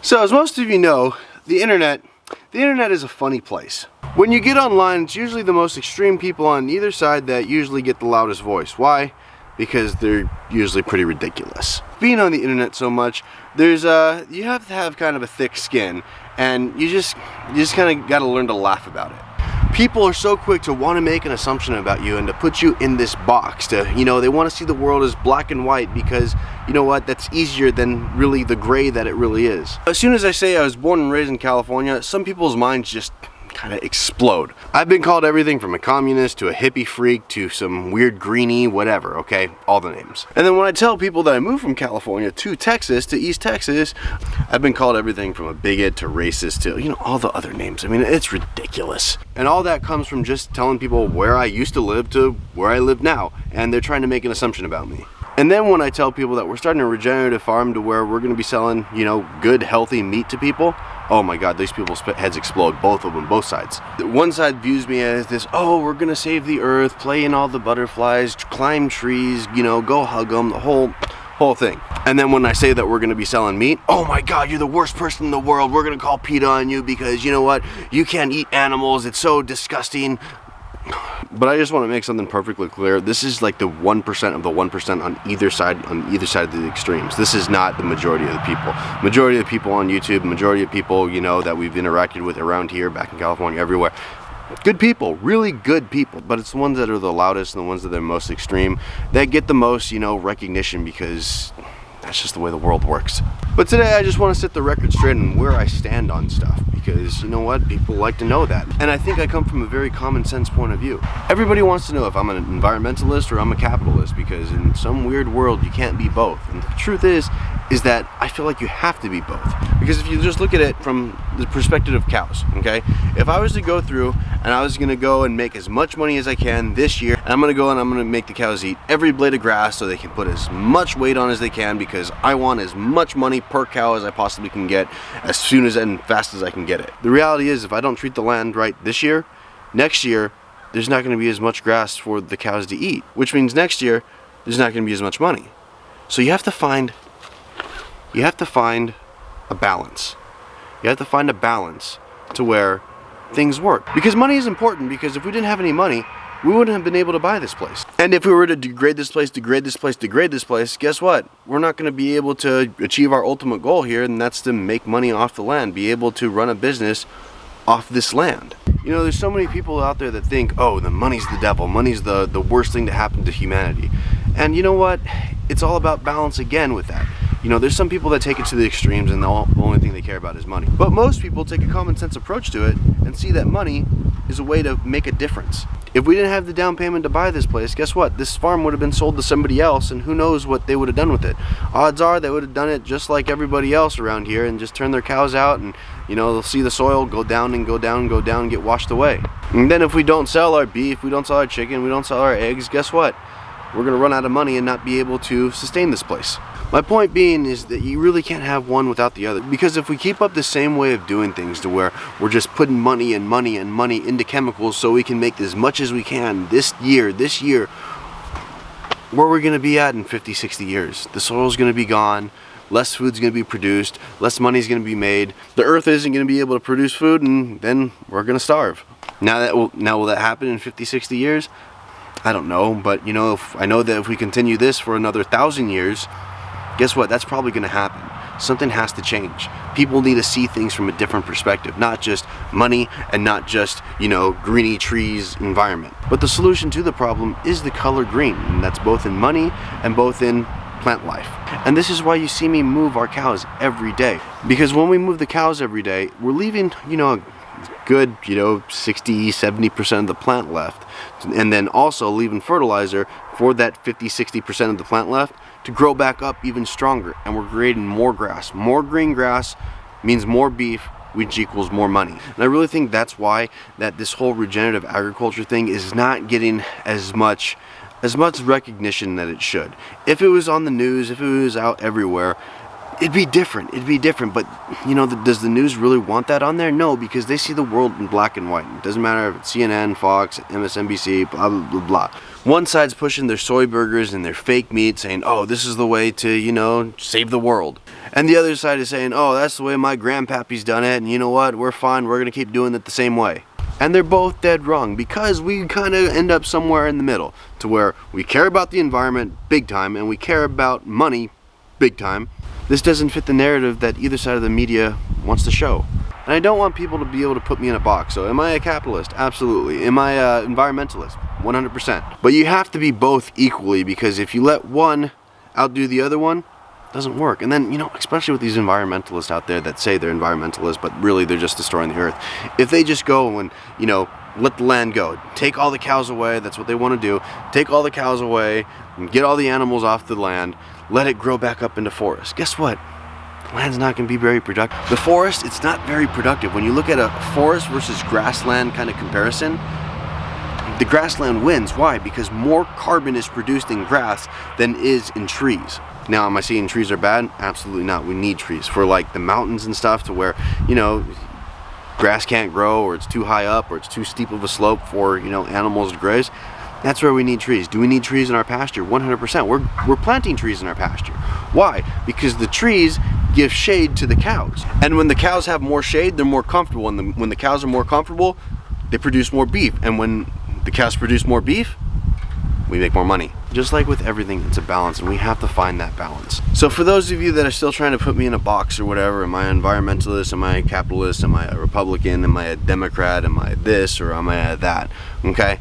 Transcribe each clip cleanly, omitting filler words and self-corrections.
So as most of you know, the internet is a funny place. When you get online, it's usually the most extreme people on either side that usually get the loudest voice. Why? Because they're usually pretty ridiculous. Being on the internet so much, you have to have kind of a thick skin, and you just kind of got to learn to laugh about it. People are so quick to want to make an assumption about you and to put you in this box. They want to see the world as black and white because, you know what, that's easier than really the gray that it really is. As soon as I say I was born and raised in California, some people's minds just kind of explode. I've been called everything from a communist to a hippie freak to some weird greenie, whatever, okay? All the names. And then when I tell people that I moved from California to Texas, to East Texas, I've been called everything from a bigot to racist to, all the other names. I mean, it's ridiculous. And all that comes from just telling people where I used to live to where I live now. And they're trying to make an assumption about me. And then when I tell people that we're starting a regenerative farm to where we're going to be selling, good, healthy meat to people, oh my God, these people's heads explode, both of them, both sides. One side views me as this, oh, we're going to save the earth, play in all the butterflies, climb trees, go hug them, the whole thing. And then when I say that we're going to be selling meat, oh my God, you're the worst person in the world. We're going to call PETA on you because you know what? You can't eat animals. It's so disgusting. But I just want to make something perfectly clear. This is like the 1% of the 1% on either side of the extremes. This is not the majority of the people. Majority of the people on YouTube, majority of people, that we've interacted with around here, back in California, everywhere. Good people, really good people, but it's the ones that are the loudest and the ones that are most extreme that get the most, recognition because that's just the way the world works. But today I just want to set the record straight on where I stand on stuff because you know what? People like to know that. And I think I come from a very common sense point of view. Everybody wants to know if I'm an environmentalist or I'm a capitalist because in some weird world you can't be both. And the truth is that I feel like you have to be both. Because if you just look at it from the perspective of cows, okay? If I was to go through and I was gonna go and make as much money as I can this year, and I'm gonna go and I'm gonna make the cows eat every blade of grass so they can put as much weight on as they can because I want as much money per cow as I possibly can get as soon as and fast as I can get it. The reality is if I don't treat the land right this year, next year, there's not gonna be as much grass for the cows to eat, which means next year, there's not gonna be as much money. So you have to find a balance. You have to find a balance to where things work. Because money is important because if we didn't have any money, we wouldn't have been able to buy this place. And if we were to degrade this place, guess what? We're not going to be able to achieve our ultimate goal here, and that's to make money off the land, be able to run a business off this land. There's so many people out there that think, oh, the money's the devil, money's the worst thing to happen to humanity. And you know what? It's all about balance again with that. There's some people that take it to the extremes and the only thing they care about is money. But most people take a common sense approach to it and see that money is a way to make a difference. If we didn't have the down payment to buy this place, guess what? This farm would have been sold to somebody else and who knows what they would have done with it. Odds are they would have done it just like everybody else around here and just turn their cows out and, they'll see the soil go down and go down and go down and get washed away. And then if we don't sell our beef, we don't sell our chicken, we don't sell our eggs, guess what? We're going to run out of money and not be able to sustain this place. My point being is that you really can't have one without the other. Because if we keep up the same way of doing things to where we're just putting money and money and money into chemicals so we can make as much as we can this year, where we're going to be at in 50, 60 years. The soil's going to be gone, less food's going to be produced, less money's going to be made, the earth isn't going to be able to produce food, and then we're going to starve. Now will that happen in 50, 60 years? I don't know, but I know that if we continue this for another 1,000 years, guess what? That's probably going to happen. Something has to change. People need to see things from a different perspective, not just money and not just, greeny trees environment. But the solution to the problem is the color green, and that's both in money and both in plant life. And this is why you see me move our cows every day. Because when we move the cows every day, we're leaving, a good, 60, 70% of the plant left. And then also leaving fertilizer for that 50, 60% of the plant left to grow back up even stronger. And we're creating more grass. More green grass means more beef, which equals more money. And I really think that's why that this whole regenerative agriculture thing is not getting as much recognition that it should. If it was on the news, if it was out everywhere, It'd be different, but you know, does the news really want that on there? No, because they see the world in black and white. It doesn't matter if it's CNN, Fox, MSNBC, blah, blah, blah, blah. One side's pushing their soy burgers and their fake meat, saying, oh, this is the way to, you know, save the world. And the other side is saying, oh, that's the way my grandpappy's done it, and you know what, we're fine, we're going to keep doing it the same way. And they're both dead wrong, because we kind of end up somewhere in the middle, to where we care about the environment big time, and we care about money big time. This doesn't fit the narrative that either side of the media wants to show. And I don't want people to be able to put me in a box. So am I a capitalist? Absolutely. Am I an environmentalist? 100%. But you have to be both equally, because if you let one outdo the other one, it doesn't work. And then, you know, especially with these environmentalists out there that say they're environmentalists, but really they're just destroying the earth. If they just go and, you know, let the land go, take all the cows away, that's what they want to do, take all the cows away, and get all the animals off the land, let it grow back up into forest. Guess what? The land's not going to be very productive. The forest, it's not very productive. When you look at a forest versus grassland kind of comparison, the grassland wins. Why? Because more carbon is produced in grass than is in trees. Now, am I saying trees are bad? Absolutely not. We need trees for like the mountains and stuff, to where, you know, grass can't grow, or it's too high up, or it's too steep of a slope for, you know, animals to graze. That's where we need trees. Do we need trees in our pasture? 100%. We're planting trees in our pasture. Why? Because the trees give shade to the cows. And when the cows have more shade, they're more comfortable. And when the cows are more comfortable, they produce more beef. And when the cows produce more beef, we make more money. Just like with everything, it's a balance, and we have to find that balance. So for those of you that are still trying to put me in a box or whatever, am I an environmentalist, am I a capitalist, am I a Republican, am I a Democrat, am I this, or am I that? Okay?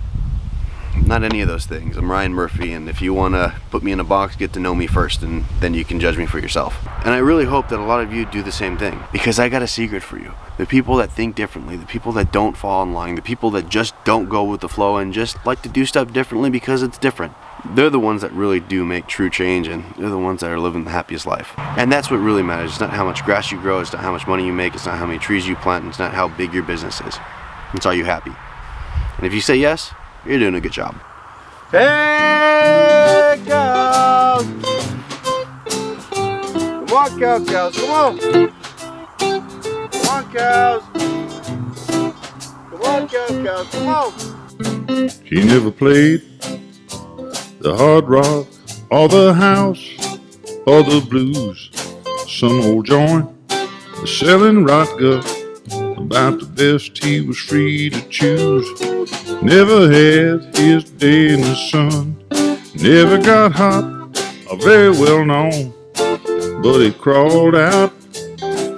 Not any of those things. I'm Ryan Murphy, and if you want to put me in a box, get to know me first, and then you can judge me for yourself. And I really hope that a lot of you do the same thing, because I got a secret for you. The people that think differently, the people that don't fall in line, the people that just don't go with the flow and just like to do stuff differently because it's different, they're the ones that really do make true change, and they're the ones that are living the happiest life. And that's what really matters. It's not how much grass you grow, it's not how much money you make, it's not how many trees you plant, it's not how big your business is. It's are you happy? And if you say yes, you're doing a good job. Hey, cows! Come on, cows, come on! Come on, cows! Come on, cows, come on! She never played the hard rock or the house or the blues. Some old joint selling rock gut about the best he was free to choose. Never had his day in the sun, never got hot or very well known, but he crawled out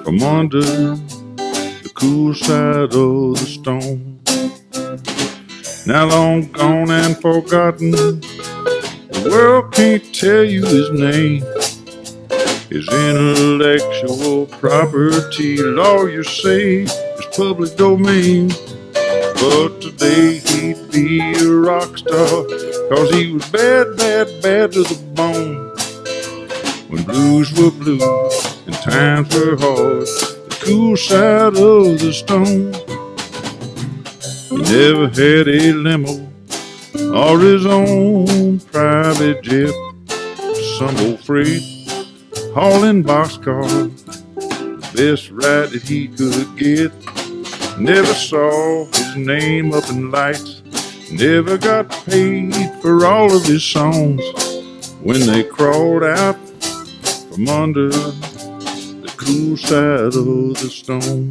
from under the cool side of the stone. Now long gone and forgotten, the world can't tell you his name. His intellectual property, lawyers say, is public domain. But today he'd be a rock star, 'cause he was bad, bad, bad to the bone. When blues were blue and times were hard, the cool side of the stone. He never had a limo or his own private jet, some old freight hauling boxcar, the best ride that he could get. Never saw his name up in lights, never got paid for all of his songs when they crawled out from under the cool side of the stone.